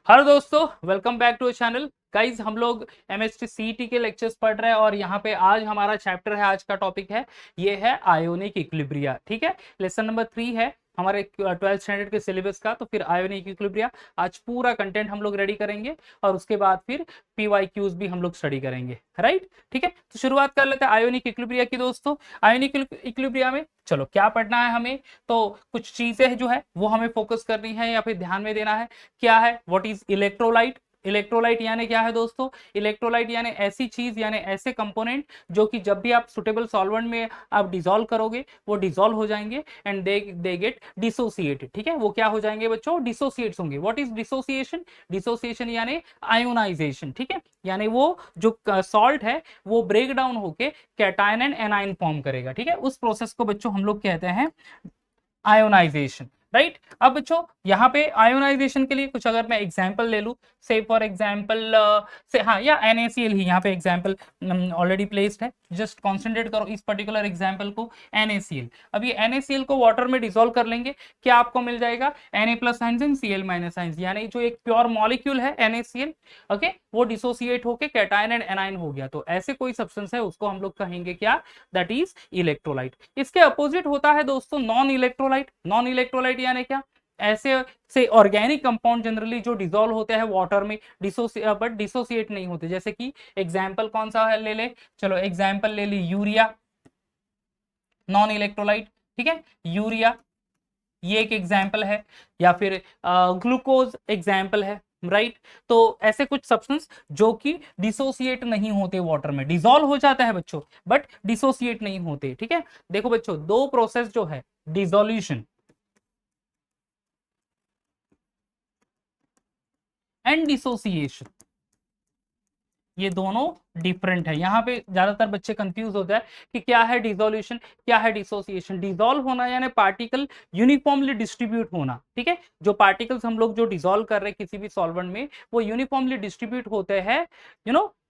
Hello दोस्तों, welcome back to channel. Guys, हम लोग एमएसटी सीईटी के लेक्चर्स पढ़ रहे हैं और यहाँ पे आज हमारा चैप्टर है, आज का टॉपिक है ये है आयोनिक इक्विलिब्रिया। ठीक है, लेसन नंबर 3 है हमारे 12th स्टैंडर्ड के सिलेबस का। तो फिर आयोनिक इक्विलिब्रिया आज पूरा कंटेंट हम लोग रेडी करेंगे और उसके बाद फिर पीवाईक्यूज भी हम लोग स्टडी करेंगे, राइट। ठीक है, तो शुरुआत कर लेते हैं आयोनिक इक्विलिब्रिया की। दोस्तों, आयोनिक इक्विलिब्रिया में चलो क्या पढ़ना है हमें, तो कुछ चीजें जो है वो हमें फोकस करनी है या फिर ध्यान में देना है। क्या है, व्हाट इज इलेक्ट्रोलाइट। इलेक्ट्रोलाइट यानी क्या है दोस्तों? इलेक्ट्रोलाइट यानी ऐसी चीज यानी ऐसे कंपोनेंट जो कि जब भी आप सुटेबल सॉल्वेंट में आप डिसॉल्व करोगे वो डिसॉल्व हो जाएंगे एंड दे गेट डिसोसिएटेड। ठीक है, वो क्या हो जाएंगे बच्चों? डिसोसिएट्स होंगे। What is dissociation? डिसोसिएशन यानी आयोनाइजेशन। ठीक है, यानी वो जो सॉल्ट है वो ब्रेक डाउन होके कैटायन एंड एनाइन फॉर्म करेगा। ठीक है, उस प्रोसेस को बच्चों हम लोग कहते हैं आयोनाइजेशन, राइट। अब बच्चों यहाँ पे आयोनाइजेशन के लिए कुछ अगर मैं एग्जांपल ले लूं, से फॉर एग्जांपल से हाँ, या NaCl ही यहाँ पे एग्जांपल ऑलरेडी प्लेस्ड है। जस्ट कॉन्सेंट्रेट करो इस पर्टिकुलर एग्जांपल को, NaCl। अब ये NaCl को वाटर में डिसॉल्व कर लेंगे, क्या आपको मिल जाएगा? Na+ science and Cl- science, यानी जो एक प्योर मॉलिक्यूल है NaCl, ओके, वो डिसोसिएट होके कैटायन एंड एनाइन हो गया। तो ऐसे कोई सब्सटेंस है उसको हम लोग कहेंगे क्या? That is electrolyte. इसके अपोजिट होता है दोस्तों नॉन इलेक्ट्रोलाइट। नॉन इलेक्ट्रोलाइट यानी क्या? ऐसे से ऑर्गेनिक कंपाउंड जनरली जो डिसॉल्व होते हैं वाटर में बट डिसोसिएट नहीं होते। जैसे कि एग्जांपल कौन सा है ले ले, चलो एग्जांपल ले ली यूरिया, नॉन इलेक्ट्रोलाइट। ठीक है, यूरिया ये एक एग्जाम्पल है, या फिर ग्लूकोज एग्जाम्पल है, राइट। तो ऐसे कुछ सब्सटेंस जो कि डिसोसिएट नहीं होते वाटर में, डिसॉल्व हो जाता है बच्चों बट डिसोसिएट नहीं होते। ठीक है, देखो बच्चों, दो प्रोसेस जो है डिसोल्यूशन एंड डिसोसिएशन, ये दोनों डिफरेंट है। यहाँ पे ज्यादातर बच्चे कंफ्यूज होते हैं कि क्या है डिसोल्यूशन, क्या है डिसोसिएशन। डिसॉल्व होना यानी पार्टिकल यूनिफॉर्मली डिस्ट्रीब्यूट होना। ठीक है, जो पार्टिकल्स हम लोग जो डिसॉल्व कर रहे हैं किसी भी सॉल्वेंट में वो यूनिफॉर्मली डिस्ट्रीब्यूट होते हैं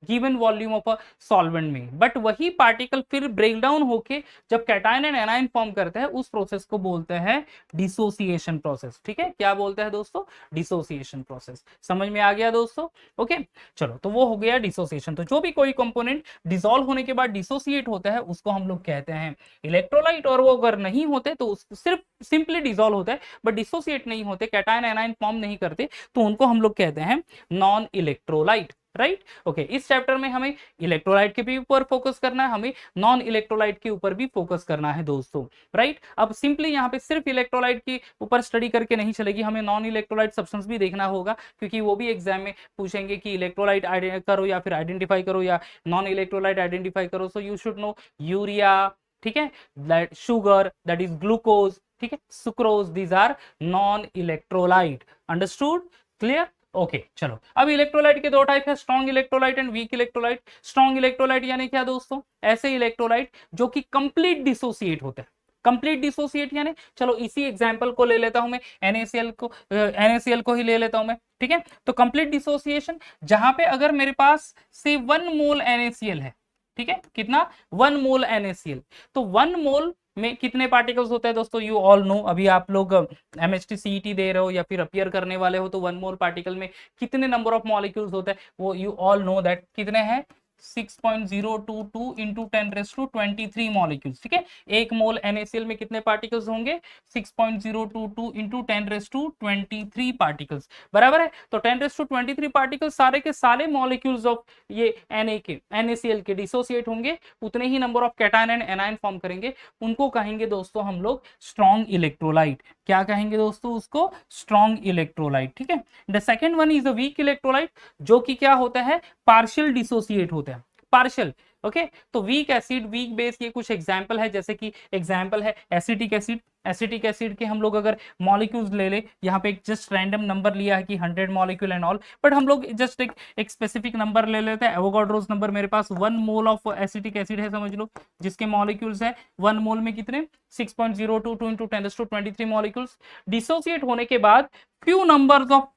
given volume of a solvent में, बट वही पार्टिकल फिर ब्रेक डाउन होके जब कैटायन एंड एनाइन फॉर्म करते हैं उस प्रोसेस को बोलते हैं डिसोसिएशन प्रोसेस। ठीक है, क्या बोलते हैं दोस्तों? Dissociation process. समझ में आ गया दोस्तों? ओके, चलो, तो वो हो गया डिसोसिएशन। तो जो भी कोई कंपोनेंट डिसॉल्व होने के बाद डिसोसिएट होता है उसको हम लोग कहते हैं इलेक्ट्रोलाइट, और वो अगर नहीं होते तो सिर्फ सिंपली डिसॉल्व होता है बट डिसोसिएट नहीं होते, कैटायन एनाइन फॉर्म नहीं करते, तो उनको हम लोग कहते हैं नॉन इलेक्ट्रोलाइट, राइट। ओके, इस चैप्टर में हमें इलेक्ट्रोलाइट के भी ऊपर फोकस करना है, हमें नॉन इलेक्ट्रोलाइट के ऊपर भी फोकस करना है दोस्तों, राइट। अब सिंपली यहाँ पे सिर्फ इलेक्ट्रोलाइट के ऊपर स्टडी करके नहीं चलेगी, हमें नॉन इलेक्ट्रोलाइट सब्सटेंस भी देखना होगा, क्योंकि वो भी एग्जाम में पूछेंगे कि इलेक्ट्रोलाइट करो या फिर आइडेंटिफाई करो या नॉन इलेक्ट्रोलाइट आइडेंटिफाई करो। So you should know urea, ठीक है, that sugar, that is glucose, ठीक है, sucrose, these are non electrolyte. Understood? Clear? Okay, चलो, अब इलेक्ट्रोलाइट के दो टाइप है, strong electrolyte and weak electrolyte. Strong electrolyte यानी क्या दोस्तों? ऐसे इलेक्ट्रोलाइट जो कि कंप्लीट डिसोसिएट होते हैं। कंप्लीट डिसोसिएट यानी, चलो इसी एग्जांपल को ले लेता हूं मैं, NaCl को ही ले लेता हूं मैं। ठीक है, तो कंप्लीट डिसोसिएशन जहां पे अगर मेरे पास से 1 मोल NaCl है, ठीक है, कितना? 1 मोल NaCl, तो 1 मोल में कितने पार्टिकल्स होते हैं दोस्तों? यू ऑल नो, अभी आप लोग MHT CET दे रहे हो या फिर अपियर करने वाले हो, तो 1 मोल पार्टिकल में कितने नंबर ऑफ मॉलिक्यूल्स होते हैं वो यू ऑल नो दैट कितने हैं? 6.022 इंटू 10⁻23 मॉलिक्यूल्स। ठीक है, एक मोल NaCl में कितने पार्टिकल्स होंगे? 6.022 इंटू 10⁻23 पार्टिकल्स, बराबर है। तो 10⁻23 पार्टिकल्स सारे के सारे मॉलिक्यूल्स ऑफ ये NaCl के डिसोसिएट होंगे, उतने ही number of cation and anion form करेंगे, उनको कहेंगे दोस्तों हम लोग स्ट्रॉन्ग इलेक्ट्रोलाइट। क्या कहेंगे दोस्तों उसको? Strong electrolyte. ठीक है, the second one is a weak electrolyte, जो कि क्या होता है? पार्शियल डिसोसिएट होता है, पार्शियल। ओके, तो वीक एसिड, वीक बेस, ये कुछ एग्जांपल है, जैसे कि एग्जांपल है एसिटिक एसिड। एसिटिक एसिड के हम लोग अगर मॉलिक्यूल्स ले ले, यहाँ पे एक जस्ट रैंडम नंबर लिया है कि 100 मॉलिक्यूल एंड ऑल, बट हम लोग जस्ट एक स्पेसिफिक नंबर ले लेते हैं, एवोगाड्रोस नंबर। मेरे पास 1 मोल ऑफ एसिटिक एसिड है समझ लो, जिसके मॉलिक्यूल्स है 1 मोल में कितने? 6.022 इंटू 10⁻23 मॉलिक्यूल्स। डिसोसिएट होने के बाद few numbers of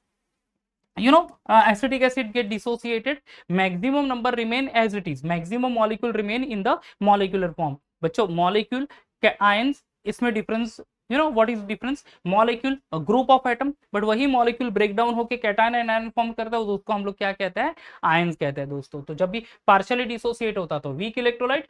acetic acid get dissociated, maximum number remain as it is, maximum molecule remain in the molecular form। बच्चों, molecule के ions इसमें difference you know what is difference, molecule group of atom, but वही molecule break down होकर cation and ion form करता है, उसको हम लोग क्या कहते हैं, आयंस कहते हैं दोस्तों। तो जब भी पार्शियली डिसोसिएट होता है तो वीक इलेक्ट्रोलाइट,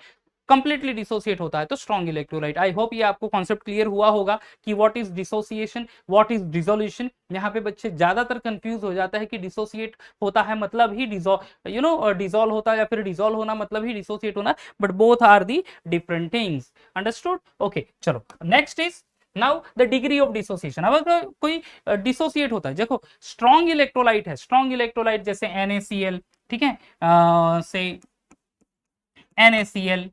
कंप्लीटली डिसोसिएट होता है तो स्ट्रॉन्ग इलेक्ट्रोलाइट। आई होप ये आपको कॉन्सेप्ट क्लियर हुआ होगा कि what is dissociation, what is dissolution. यहाँ पे बच्चे ज्यादातर कंफ्यूज हो जाता है कि डिसोसिएट होता है मतलब ही डिसॉल्व होता है, या फिर डिसॉल्व होना मतलब ही डिसोसिएट होना, but both are the different things. Understood? Okay, चलो next is now the degree of dissociation. अब अगर कोई डिसोसिएट होता है, देखो स्ट्रॉन्ग इलेक्ट्रोलाइट है, स्ट्रॉन्ग इलेक्ट्रोलाइट जैसे NaCl, ठीक है, से NaCl,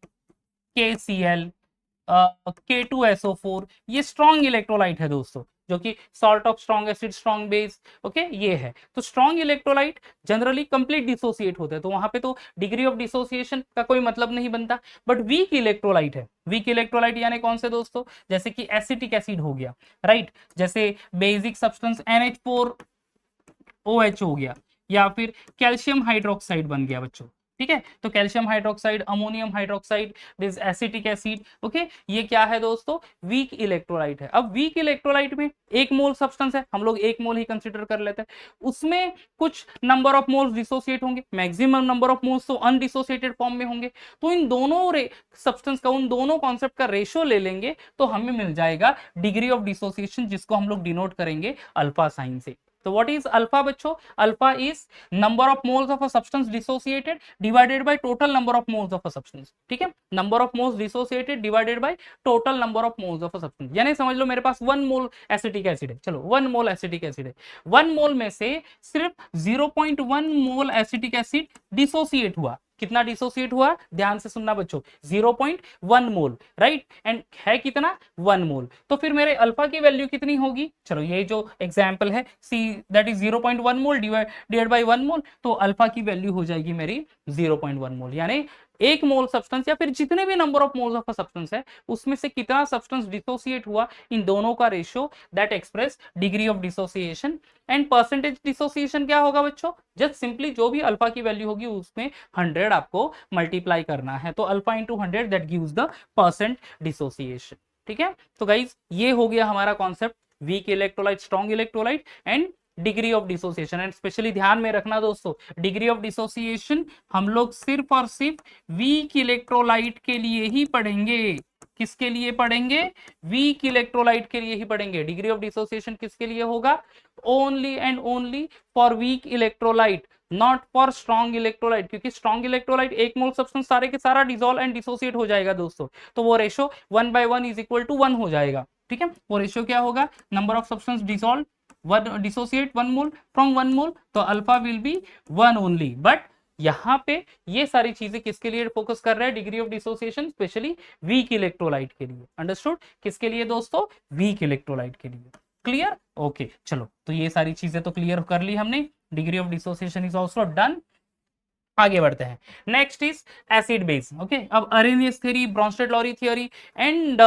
KCl, K2SO4, ये स्ट्रॉन्ग इलेक्ट्रोलाइट है दोस्तों, जो कि salt of strong acid, strong base, okay, ये है। तो strong electrolyte generally complete dissociate होते हैं, तो वहां पे तो डिग्री ऑफ डिसोसिएशन का कोई मतलब नहीं बनता। बट वीक इलेक्ट्रोलाइट है, वीक इलेक्ट्रोलाइट यानी कौन से दोस्तों, जैसे कि एसिटिक एसिड हो गया, राइट, जैसे बेसिक सब्सटेंस NH4OH हो गया, या फिर कैल्शियम हाइड्रोक्साइड बन गया बच्चों, ठीक है। तो calcium hydroxide, ammonium hydroxide, this acetic acid, okay, ये क्या है दोस्तों, वीक इलेक्ट्रोलाइट है। अब वीक इलेक्ट्रोलाइट में एक मोल सब्सटेंस है, हम लोग एक मोल ही कंसीडर कर लेते हैं, उसमें कुछ नंबर ऑफ मोल्स डिसोसिएट होंगे, मैक्सिमम नंबर ऑफ मोल्स तो अनडिसोसिएटेड फॉर्म में होंगे। तो इन दोनों सब्सटेंस का, उन दोनों कॉन्सेप्ट का रेशियो ले लेंगे तो हमें मिल जाएगा डिग्री ऑफ डिसोसिएशन, जिसको हम लोग डिनोट करेंगे अल्फा साइन से। तो व्हाट इज अल्फा बच्चों, alpha is number of moles of a substance dissociated divided by total number of moles of a substance, ठीक है, number of moles dissociated divided by total number of moles of a substance. यानी समझ लो मेरे पास 1 मोल acetic acid है, चलो 1 मोल acetic acid है, 1 मोल में से सिर्फ 0.1 मोल एसिटिक एसिड डिसोसिएट हुआ। कितना डिसोसिएट हुआ, ध्यान से सुनना बच्चों, 0.1 मोल, राइट, एंड है कितना, 1 मोल। तो फिर मेरे अल्फा की वैल्यू कितनी होगी, चलो ये जो एग्जांपल है C, that is 0.1 mole divided by 1 mole, तो अल्फा की वैल्यू हो जाएगी मेरी 0.1 मोल। यानी एक मोल सब्सटेंस या फिर जितने भी number of moles of a substance है, उसमें से कितना सब्सटेंस डिसोसिएट हुआ, इन दोनों का ratio, that express degree of dissociation. And percentage dissociation क्या होगा बच्चों, जस्ट सिंपली जो भी अल्फा की वैल्यू होगी उसमें 100 आपको मल्टीप्लाई करना है, तो alpha into 100 that gives the percent dissociation, ठीक है। तो गाइज ये हो गया हमारा concept, week electrolyte, strong electrolyte and degree of dissociation. And specially ध्यान में रखना दोस्तों, डिग्री ऑफ डिसोसिएशन हम लोग सिर्फ और सिर्फ वीक इलेक्ट्रोलाइट के लिए ही पढ़ेंगे। किसके लिए पढ़ेंगे, वीक इलेक्ट्रोलाइट के लिए ही पढ़ेंगे। डिग्री ऑफ डिसोसिएशन किसके लिए होगा, only and only for weak electrolyte, not for strong electrolyte, क्योंकि स्ट्रॉन्ग इलेक्ट्रोलाइट एक मोल सब्सटेंस सारे के सारा डिसॉल्व एंड डिसोसिएट हो जाएगा दोस्तों, तो वो रेशो 1/1 इज इक्वल टू 1 हो जाएगा, ठीक है। वो रेशियो क्या होगा, number of substance dissolve, one dissociate 1 mole from 1 mole, तो alpha will be 1 only. But यहाँ पे ये सारी चीजें किसके लिए फोकस कर रहा है, degree of dissociation specially weak electrolyte के लिए। अंडरस्टूड, किसके लिए दोस्तों, वीक इलेक्ट्रोलाइट के लिए। क्लियर, ओके, चलो तो ये सारी चीजें तो क्लियर कर ली हमने, degree of dissociation is also done. आगे बढ़ते हैं, next is acid base, okay. अब Arrhenius theory, Bronsted Lowry theory and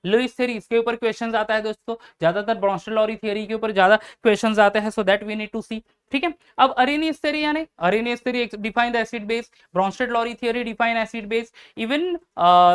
Lewis theory, इसके ऊपर क्वेश्चंस आता है दोस्तों, ज्यादातर ब्रॉन्स्टेड लॉरी थ्योरी के ऊपर ज्यादा क्वेश्चंस आते हैं, so that we need to see, ठीक है। अब अरेनियस थ्योरी यानी Arrhenius theory define the acid base, Bronsted Lowry theory define acid base, even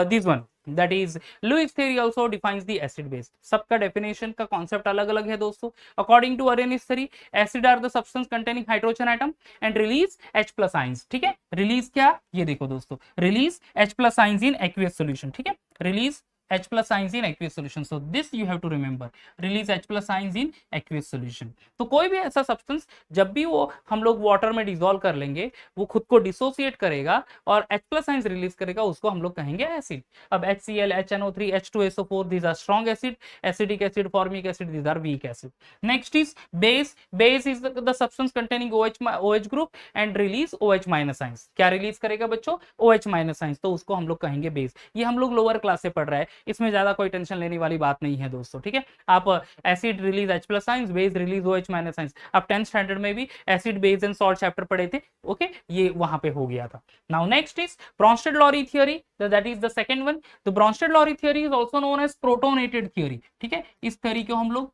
this one that is Lewis theory also defines the acid base। सबका definition का concept अलग अलग है दोस्तों। According to Arrhenius theory, acid are the substance containing hydrogen atom and release H plus ions, ठीक है। release क्या, ये देखो दोस्तों, release H plus ions in aqueous solution, ठीक है, release H plus ions in aqueous solution, so this you have to remember, release H plus ions in aqueous solution। तो कोई भी ऐसा सब्सटेंस जब भी वो हम लोग वाटर में डिसॉल्व कर लेंगे, वो खुद को डिसोसिएट करेगा और H plus ions रिलीज करेगा, उसको हम लोग कहेंगे एसिड। अब HCl, HNO3, H2SO4, these are strong acid, acidic acid, formic acid, these are weak acid। Next is base, base is the substance containing OH group and release OH minus ions। क्या release करेगा बच्चों, OH minus ions, तो उसको हम लोग कहेंगे base. ये हम लोग लोअर क्लास से पढ़ रहे हैं, इसमें ज्यादा कोई टेंशन लेने वाली बात नहीं है दोस्तों, ठीक है। आप acid release H plus ions, base release OH minus ions, आप 10th स्टैंडर्ड में भी acid base and salt chapter पढ़े थे, ओके, ये वहां पे हो गया था। Now next is Bronsted-Lowry theory, that is the second one। तो Bronsted-Lowry theory is also known as protonated theory, ठीक है। इस थ्योरी को हम लोग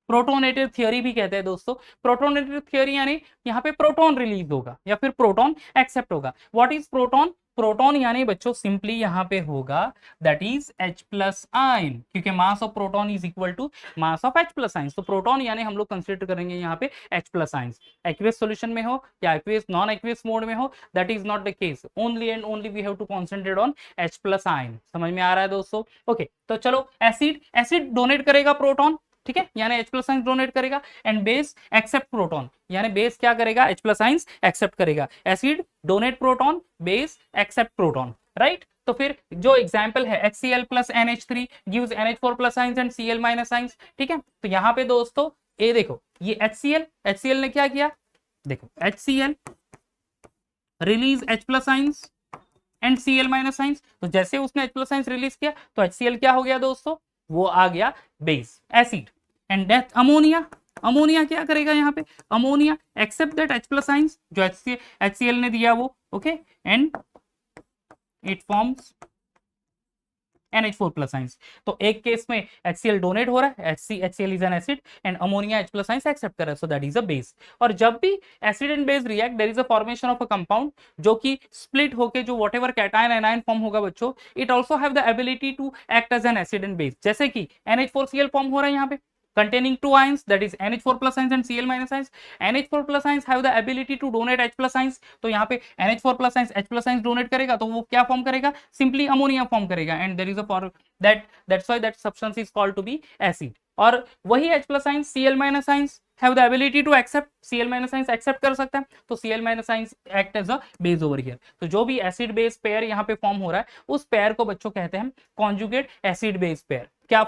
प्रोटोनेटेड थ्योरी भी कहते हैं दोस्तों। प्रोटोनेटेड थ्योरी यानी यहाँ पे प्रोटॉन रिलीज होगा या फिर प्रोटॉन एक्सेप्ट होगा। व्हाट इज प्रोटॉन, प्रोटॉन यानी बच्चों सिंपली यहाँ पे होगा that is H plus ion, क्योंकि mass of proton is equal to mass of H plus ion. तो प्रोटॉन यानी हम लोग कंसीडर करेंगे यहाँ पे H plus ion. Aqueous solution में हो या एक्वियस नॉन एक्वियस मोड में हो, that is not the case, only and only we have to concentrate on H plus ion. समझ में आ रहा है दोस्तों? ओके, तो चलो एसिड डोनेट करेगा प्रोटॉन, ठीक है, यानी H प्लस आयंस डोनेट करेगा, एंड बेस एक्सेप्ट प्रोटॉन, यानी बेस क्या करेगा, H प्लस आयंस एक्सेप्ट करेगा। Acid donate proton, base accept proton, right. तो फिर जो एग्जांपल है HCl plus NH3 gives NH4 plus ions and Cl minus ions, ठीक है। तो यहाँ पे दोस्तों ये देखो, ये HCl ने क्या किया, देखो HCl release H plus ions and Cl minus ions. तो जैसे उसने H प्लस आयंस रिलीज किया तो HCl क्या हो गया दोस्तों, वो आ गया base acid. And that ammonia क्या करेगा यहाँ पे, ammonia accept that H plus ions जो HCl ने दिया वो, okay, and it forms NH4 plus ions. तो एक केस में HCl डोनेट हो रहा है, HCl is an acid and ammonia H plus ions accept कर रहा है, so that is a base. और जब भी acid and base react there is a formation of a compound जो कि स्प्लिट होके जो व्हाटएवर कैटायन एनायन फॉर्म होगा बच्चों, it also have the ability to act as an acid and base. जैसे कि NH4Cl फॉर्म हो रहा है यहाँ पे containing two ions, that is NH4 plus ions and Cl minus ions. NH4 plus ions have the ability to donate H plus ions. तो यहाँ पे NH4 plus ions H plus ions donate करेगा तो वो क्या फॉर्म करेगा, simply ammonia form करेगा, and there is a that's why that substance is called to be acid. और वही H plus ions Cl minus ions have the ability to accept, Cl minus ions accept कर सकता है, तो Cl minus ions act as a base over here. तो जो भी acid base pair यहाँ पे फॉर्म हो रहा है उस पेयर को बच्चों कहते हैं कॉन्जुगेट एसिड बेस पेयर। क्या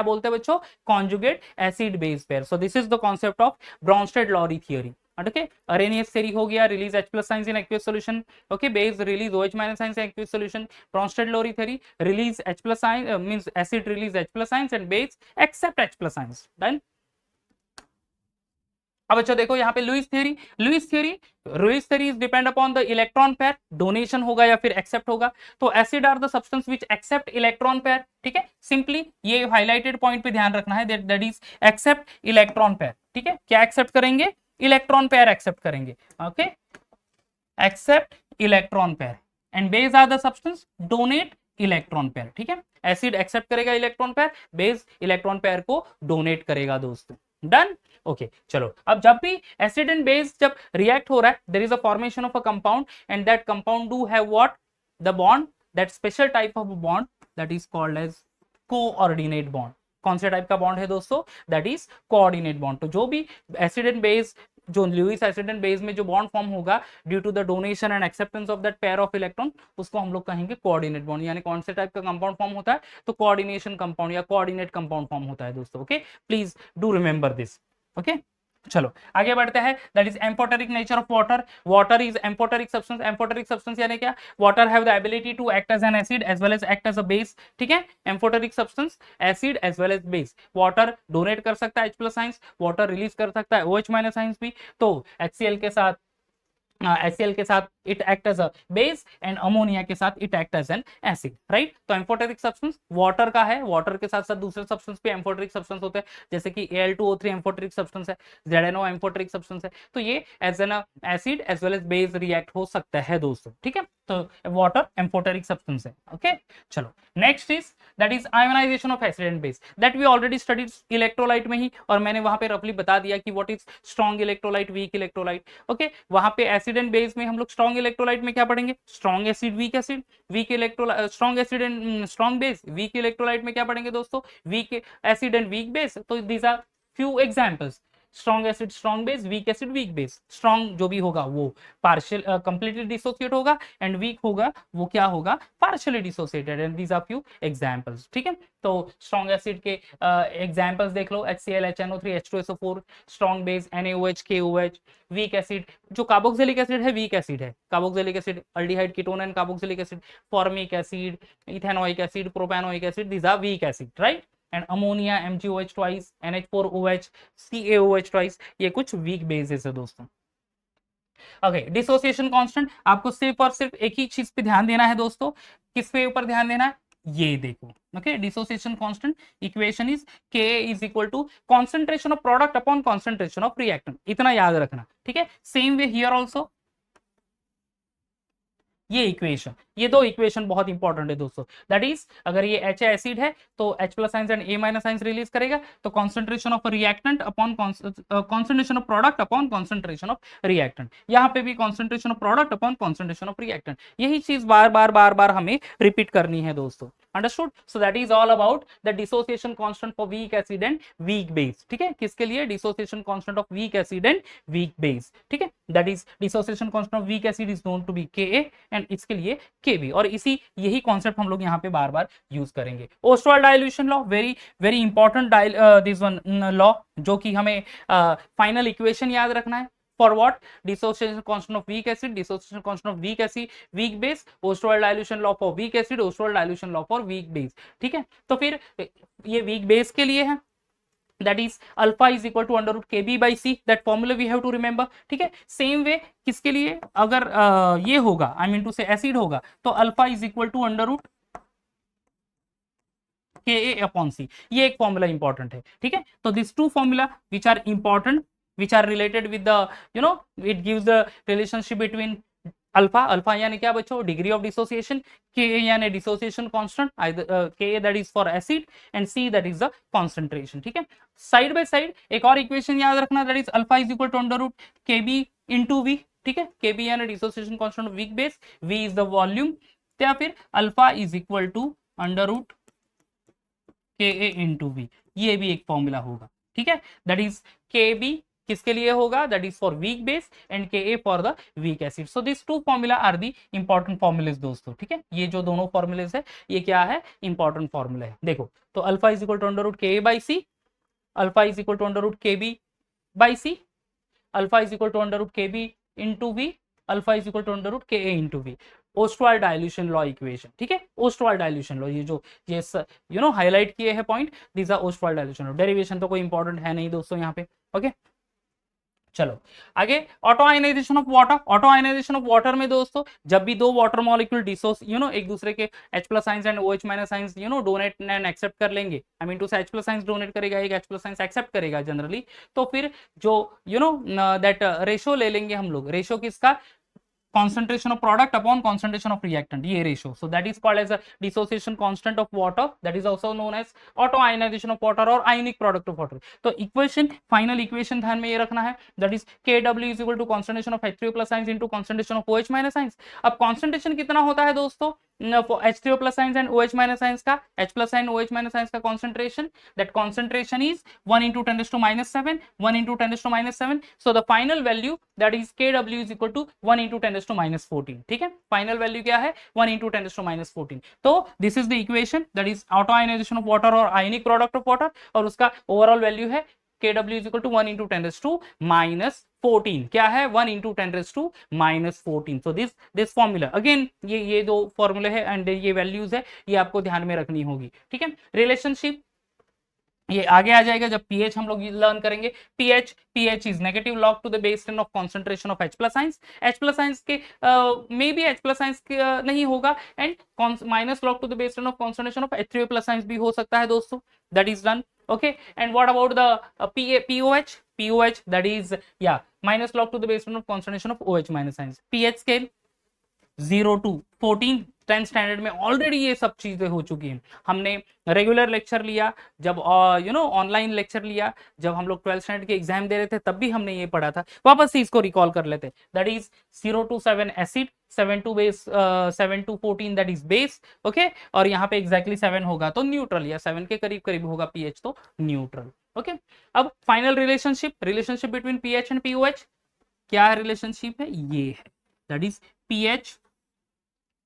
बोलते हैं बच्चों, conjugate acid base pair. So this is the concept of Bronsted Lowry theory. Okay, Arrhenius theory हो गया, release H plus ions in aqueous solution, okay, base release OH minus ions in aqueous solution. Bronsted Lowry theory release H plus ions means acid release H plus ions and base accept H plus ions. Done. अब अच्छा देखो यहाँ पे Lewis theory is depend upon the electron pair, donation होगा या फिर accept होगा। तो acid are the substance which accept electron pair, ठीक है, सिंपली ये हाईलाइटेड पॉइंट पे ध्यान रखना है, that is accept electron pair, ठीक है। क्या एक्सेप्ट करेंगे, इलेक्ट्रॉन पेयर एक्सेप्ट करेंगे, okay, accept electron pair. And base are the substance donate electron pair, ठीक है। एसिड एक्सेप्ट करेगा electron pair, base electron pair को डोनेट करेगा दोस्तों। डन। ओके, चलो अब जब भी एसिड एंड बेस जब रिएक्ट हो रहा है there is a formation of a compound and that compound do have what, the bond, that special type of bond that is called as coordinate bond. कौन से टाइप का bond है दोस्तों, that is coordinate bond. तो जो भी acid and base, जो Lewis acid and base में जो बॉन्ड फॉर्म होगा due to the donation and acceptance of that pair of electron, उसको हम लोग कहेंगे कोऑर्डिनेट बॉन्ड। यानी कौन से टाइप का कंपाउंड फॉर्म होता है, तो कोऑर्डिनेशन कंपाउंड या कोऑर्डिनेट कंपाउंड फॉर्म होता है दोस्तों। Okay, please do remember this. Okay, चलो आगे बढ़ते हैं। That is amphoteric nature of water. Water is amphoteric substance. Amphoteric substance यानी क्या, water have the ability to act as an acid as well as act as a base, ठीक है। Amphoteric substance acid as well as base. Water donate कर सकता है H plus ions, water release कर सकता है OH माइनस आयंस भी। तो HCl के साथ it act as a base and ammonia के साथ it act as an acid, right. तो एम्फोटेरिक सब्सटेंस वाटर का है, वाटर के साथ साथ दूसरे सब्सटेंस भी एम्फोटेरिक सब्सटेंस होते हैं, जैसे कि Al2O3 एम्फोटेरिक सब्सटेंस है, ZNO एम्फोटेरिक सब्सटेंस है। तो ये as an acid as well as base react हो सकता है दोस्तों, ठीक है। तो वाटर एम्फोटेरिक सब्सटेंस है। ओके, चलो next is that is ionization of acid and base. That we already studied electrolyte में ही, और मैंने वहां पे रफली बता दिया कि what is strong electrolyte, weak electrolyte. Okay, वहां पे एसिड एंड बेस में हम लोग स्ट्रॉन्ग इलेक्ट्रोलाइट में क्या पढ़ेंगे, strong acid, weak electrolyte, strong acid and strong base. Weak electrolyte में क्या पढ़ेंगे दोस्तों, weak acid and weak base. तो these are few examples, strong acid strong base, weak acid weak base. Strong जो भी होगा वो पार्शियल कंप्लीटली डिसोसिएट होगा, एंड वीक होगा वो क्या होगा, partially dissociated, and these are few examples, ठीक है। तो स्ट्रॉन्ग एसिड के एग्जांपल्स देख लो, HCl HNO3 H2SO4, strong base NaOH KOH। Weak acid जो कार्बोक्सिलिक एसिड है, वीक एसिड है, carboxylic acid, aldehyde ketone and carboxylic acid, formic acid, ethanoic acid, propanoic acid, these are weak acid, right. And ammonia MgOH twice, NH4OH, CaOH twice, ये कुछ week basis है दोस्तों। Okay, dissociation constant आपको सिर्फ और सिर्फ एक ही चीज पे ध्यान देना है दोस्तों। किस पे ऊपर ध्यान देना है, ये देखो। Okay, dissociation constant equation is Ka is equal to concentration of product upon concentration of reactant, इतना याद रखना, ठीक है। सेम वे हियर ऑल्सो, ये इक्वेशन, ये दो इक्वेशन बहुत इंपॉर्टेंट है दोस्तों। दैट इज अगर ये H एसिड है तो H plus ions and A minus ions release करेगा, तो concentration of reactant upon concentration of product upon concentration of reactant, यहाँ पे भी concentration of product upon concentration of reactant, यही चीज बार बार हमें रिपीट करनी है दोस्तों। Understood? So that is all about the dissociation constant for week acid and weak base. ठीक है, किसके लिए? Dissociation constant of weak acid and weak base. ठीक है, that is dissociation constant of weak acid is known to be Ka and इसके लिए Kb, और इसी यही कॉन्सेप्ट हम लोग यहाँ पे बार बार यूज करेंगे। Ostwald dilution law, very very important this one law, जो कि हमें फाइनल इक्वेशन याद रखना है। For what? Dissociation constant of weak acid, dissociation constant of weak acid, weak base, Ostwald dilution law for weak acid, Ostwald dilution law for weak base। ठीक है, तो फिर ये weak base के लिए है, that is alpha is equal to under root kb by c, that formula we have to remember। ठीक है, सेम वे किसके लिए? अगर ये होगा, I mean to say acid होगा, तो alpha is equal to under root Ka upon C, ये एक फॉर्मूला इंपॉर्टेंट है। ठीक है, तो this two formula which are important, which are related with the, you know, it gives the relationship between alpha यानी क्या बच्चों? डिग्री ऑफ डिसोसिएशन, के यानी डिसोसिएशन कांस्टेंट, के that is for acid and C that is the concentration. ठीक है, side by side एक और इक्वेशन याद रखना, that is alpha is equal to under root K B into V. ठीक है, के बी यानी dissociation constant of weak base, V is the volume, या फिर alpha is equal to under root K A into we, ये भी एक formula होगा। ठीक है, दैट इज के बी किसके लिए होगा? That is for weak base and K A for the weak acid. So this two formula are the important formulae दोस्तों। ठीक है, ये जो दोनों फॉर्मुलेज है ये क्या है? इंपॉर्टेंट फॉर्मूला है। देखो, तो alpha is equal to under root K A by C, alpha is equal to under root K B by C, alpha is equal to under root K B into V, alpha is equal to under root K A into V. Ostwald dilution law equation. ठीक है, Ostwald dilution law, ये जो ये you know highlight किए हैं point, this are Ostwald dilution law. Derivation तो कोई important है नहीं दोस्तों यहाँ पे। ओके, चलो आगे, auto ionization of water. Auto ionization of water में दोस्तों जब भी दो वाटर मॉलिक्यूल डिसोस एक दूसरे के H plus ions and OH minus ions donate and accept कर लेंगे, I mean to say H plus ions donate करेगा, एक H प्लस आइंस एक्सेप्ट करेगा जनरली, तो फिर जो दैट रेशो ले लेंगे हम लोग, रेशो किसका? concentration of product upon concentration of reactant, ये ratio, so that is called as a dissociation constant of water, that is also known as auto ionization of water और ionic product of water। तो equation, final equation ध्यान में ये रखना है, that is Kw is equal to concentration of H3O plus ions into concentration of OH minus ions। अब concentration कितना होता है दोस्तों H3O plus ions and OH minus ions का, H plus ion OH minus ions का concentration, that concentration is 1 into 10 raised to minus 7, 1 into 10 raised to minus 7, so the final value that is Kw is equal to 1 into 10 raised to minus 14। ठीक है, final value क्या है? 1 into 10 raised to minus 14। तो this is the equation, that is auto ionization of water और ionic product of water, और उसका overall value है Kw is equal to 1 into 10 raised to minus 14। क्या है? 1 into 10 raised to minus 14। so this formula again, ये दो फॉर्मूले है एंड ये वैल्यूज है, ये आपको ध्यान में रखनी होगी। ठीक है, रिलेशनशिप ये आगे आ जाएगा जब pH हम लोग लर्न करेंगे। pH is negative log to the base 10 of concentration of H plus ions. H plus ions के may be H plus ions नहीं होगा, and minus log to the base 10 of concentration of H3O plus ions भी हो सकता है दोस्तों, that is done. okay, and what about the POH that is minus log to the base 10 of concentration of OH minus ions। pH scale 0 to 14 10th standard में already ये सब चीजें हो चुकी हैं। हमने रेगुलर लेक्चर लिया, जब ऑनलाइन लेक्चर लिया, जब हम लोग 12th स्टैंडर्ड के एग्जाम दे रहे थे तब भी हमने ये पढ़ा था, वापस से इसको रिकॉल कर लेते। That is 0 to 7 acid, 7 to 14 that is base. Okay, और यहाँ पे एग्जैक्टली 7 होगा तो न्यूट्रल, या 7 के करीब करीब होगा pH तो न्यूट्रल। ओके, अब final relationship between pH and POH, क्या रिलेशनशिप है? ये है, that is pH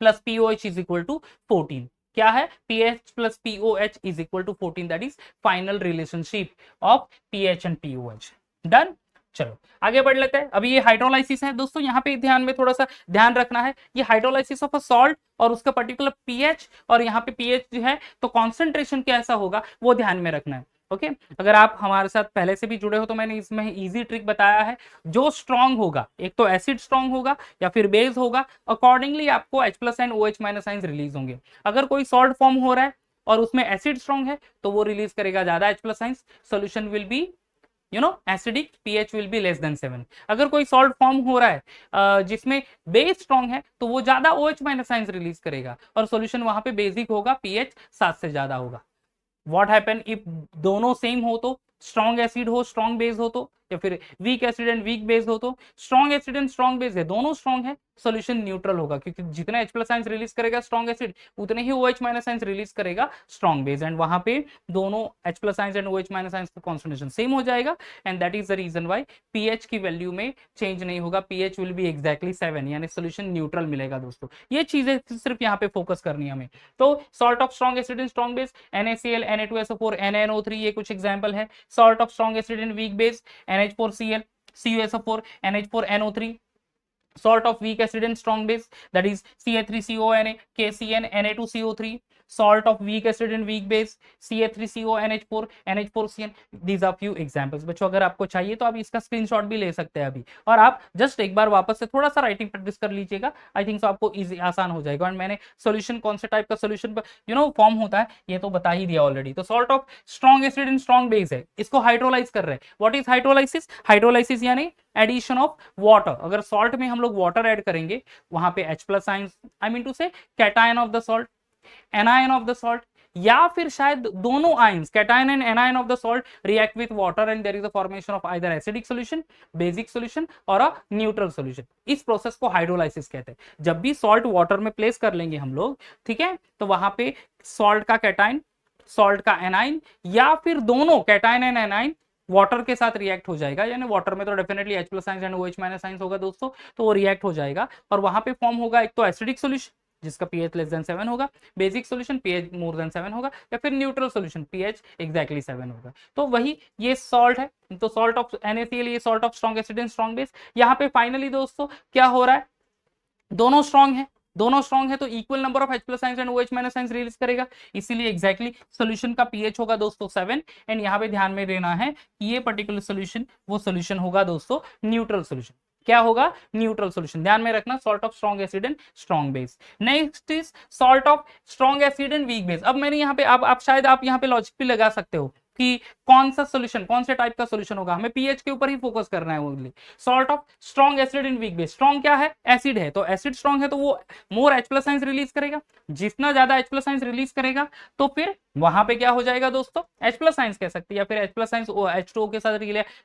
plus POH is equal to 14। क्या है? pH plus POH is equal to 14, that is final relationship of pH and POH। Done, चलो आगे बढ़ लेते हैं। अभी ये हाइड्रोलाइसिस है दोस्तों, यहाँ पे ध्यान में थोड़ा सा ध्यान रखना है, ये हाइड्रोलाइसिस ऑफ अ सॉल्ट और उसका पर्टिकुलर pH, और यहाँ पे pH जो है तो कॉन्सेंट्रेशन कैसा होगा वो ध्यान में रखना है। ओके, अगर आप हमारे साथ पहले से भी जुड़े हो तो मैंने इसमें इजी ट्रिक बताया है, जो स्ट्रॉन्ग होगा, एक तो एसिड स्ट्रॉन्ग होगा या फिर बेस होगा, अकॉर्डिंगली आपको H plus and OH minus ions release होंगे। अगर कोई सॉल्ट फॉर्म हो रहा है और उसमें एसिड स्ट्रॉन्ग है तो वो रिलीज करेगा ज्यादा H plus ions, solution will be you know acidic, pH will be less than 7। अगर कोई सॉल्ट फॉर्म हो रहा है जिसमें बेस स्ट्रॉन्ग है तो वो ज्यादा OH माइनस आयंस रिलीज करेगा और सॉल्यूशन वहां पे बेसिक होगा, pH 7 से ज्यादा होगा। व्हाट हैपन इफ दोनों सेम हो, तो स्ट्रॉन्ग एसिड हो स्ट्रॉन्ग बेस हो तो, या फिर week acid and weak base हो तो, strong acid and strong base है, दोनों स्ट्रॉन्ग है, सॉल्यूशन न्यूट्रल होगा, क्योंकि जितने H+ आयंस रिलीज करेगा स्ट्रॉन्ग एसिड उतने ही OH माइनस आयंस रिलीज करेगा स्ट्रॉन्ग बेस, एंड वहां पे दोनों H+ ions and OH minus ions का कॉन्सेंट्रेशन सेम हो जाएगा, and that is the reason why pH की वैल्यू में चेंज नहीं होगा, pH विल बी एग्जैक्टली 7, यानी सॉल्यूशन न्यूट्रल मिलेगा दोस्तों। ये चीजें सिर्फ यहाँ पे फोकस करनी है हमें। तो salt of strong acid and strong base NaCl, Na2SO4, NaNO3, ये कुछ एग्जांपल है। Salt of strong acid and weak base NH4Cl, CuSO4, NH4NO3। salt of weak acid and strong base, that is Ca3CONa, KCN, Na2CO3. salt of weak acid and weak base Ca3CO, NH4, NH4CN। these are few examples। बच्चों अगर आपको चाहिए तो आप इसका screenshot भी ले सकते हैं अभी, और आप जस्ट एक बार वापस से थोड़ा सा राइटिंग प्रैक्टिस कर लीजिएगा, आई थिंक सो आपको इजी आसान हो जाएगा। और मैंने सॉल्यूशन कौन से टाइप का सॉल्यूशन फॉर्म होता है ये तो बता ही दिया ऑलरेडी। तो salt of strong acid and strong base है, इसको हाइड्रोलाइज कर रहे हैं। What is hydrolysis? हाइड्रोलाइसिस यानी एडिशन ऑफ वाटर। अगर सॉल्ट में हम लोग वाटर ऐड करेंगे वहां पे H+ ions, I mean to say cation of the salt, anion of the salt, या फिर शायद दोनों ions cation and anion of the salt react with water and there is a formation of either acidic solution, basic solution और a neutral solution. इस process को hydrolysis कहते हैं। जब भी सॉल्ट वाटर में प्लेस कर लेंगे हम लोग, ठीक है, तो वहां पे सॉल्ट का कैटायन, सॉल्ट का एनाइन, या फिर दोनों कैटायन एंड एनाइन वाटर के साथ रिएक्ट हो जाएगा, यानी वाटर में तो definitely H+ ions and OH minus ions होगा दोस्तों, तो वो रिएक्ट हो जाएगा और वहां पे फॉर्म होगा एक तो एसिडिक सॉल्यूशन जिसका pH लेस देन 7 होगा, basic solution pH more than 7 होगा, या फिर न्यूट्रल सॉल्यूशन pH एग्जैक्टली 7 होगा। तो वही ये सॉल्ट है, तो सॉल्ट ऑफ NaCl, ये salt of strong acid and strong base. यहाँ पे फाइनली दोस्तों क्या हो रहा है, दोनों स्ट्रॉन्ग है, दोनों स्ट्रॉन्ग है तो equal number of H+ ions and OH minus ions release करेगा, इसीलिए एग्जैक्टली सॉल्यूशन का pH होगा दोस्तों 7। एंड यहाँ पे ध्यान में देना है कि ये पर्टिकुलर सॉल्यूशन वो सॉल्यूशन होगा दोस्तों न्यूट्रल सॉल्यूशन। क्या होगा? Neutral solution. ध्यान में रखना, salt of strong acid and strong base. Next is salt of strong acid and weak base. अब मैंने यहाँ पे आप शायद आप यहाँ पे लॉजिक भी लगा सकते हो कि कौन सा सॉल्यूशन, कौन से टाइप का सॉल्यूशन होगा, हमें pH के ऊपर ही फोकस करना है only. Salt of strong acid and weak base, strong क्या है? एसिड है, तो एसिड स्ट्रॉन्ग है तो वो मोर H+ आयंस रिलीज करेगा, जितना ज्यादा H+ आयंस रिलीज करेगा तो फिर वहां पे क्या हो जाएगा दोस्तों, H+ आयंस कह सकते हैं, या फिर H+ आयंस H2O के साथ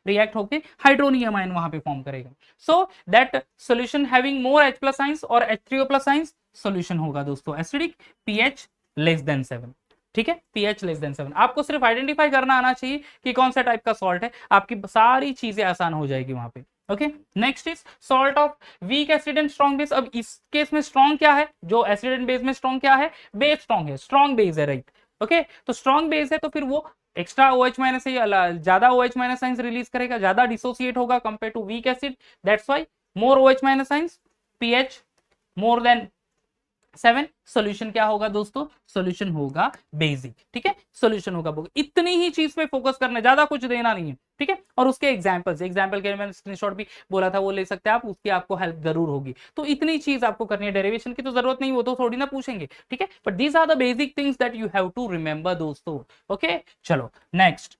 रिएक्ट होकर हाइड्रोनियम आयन वहां पे फॉर्म करेगा। So that solution having more H+ ions और H3O+ आयंस सॉल्यूशन होगा दोस्तों एसिडिक, pH लेस देन 7। ठीक है, pH लेस देन 7। आपको सिर्फ आइडेंटिफाई करना आना चाहिए कि कौन सा टाइप का सॉल्ट है, आपकी सारी चीजें आसान हो जाएगी वहां पे। Okay, next is salt of weak acid and strong base. अब इस केस में स्ट्रॉन्ग क्या है, जो एसिड एंड बेस में स्ट्रॉन्ग क्या है, बेस स्ट्रॉन्ग है, स्ट्रॉन्ग बेस है, राइट। ओके, तो स्ट्रॉन्ग बेस है तो फिर वो एक्स्ट्रा OH माइनस ज्यादा OH माइनस आयंस रिलीज करेगा, ज्यादा डिसोसिएट होगा compare to weak acid, that's why more OH minus ions, pH more than 7। Solution क्या होगा दोस्तों, सॉल्यूशन होगा बेसिक। ठीक है, सॉल्यूशन होगा बेसिक। इतनी ही चीज पे फोकस करना है, ज्यादा कुछ देना नहीं है। ठीक है, और उसके एग्जांपल के मैंने स्क्रीनशॉट भी बोला था वो ले सकते हैं आप, उसकी आपको हेल्प जरूर होगी। तो इतनी चीज आपको करनी है, डेरिवेशन की तो जरूरत नहीं, वो तो थोड़ी ना पूछेंगे। ठीक है, but these are the basic things that you have to remember दोस्तों। ओके, चलो next.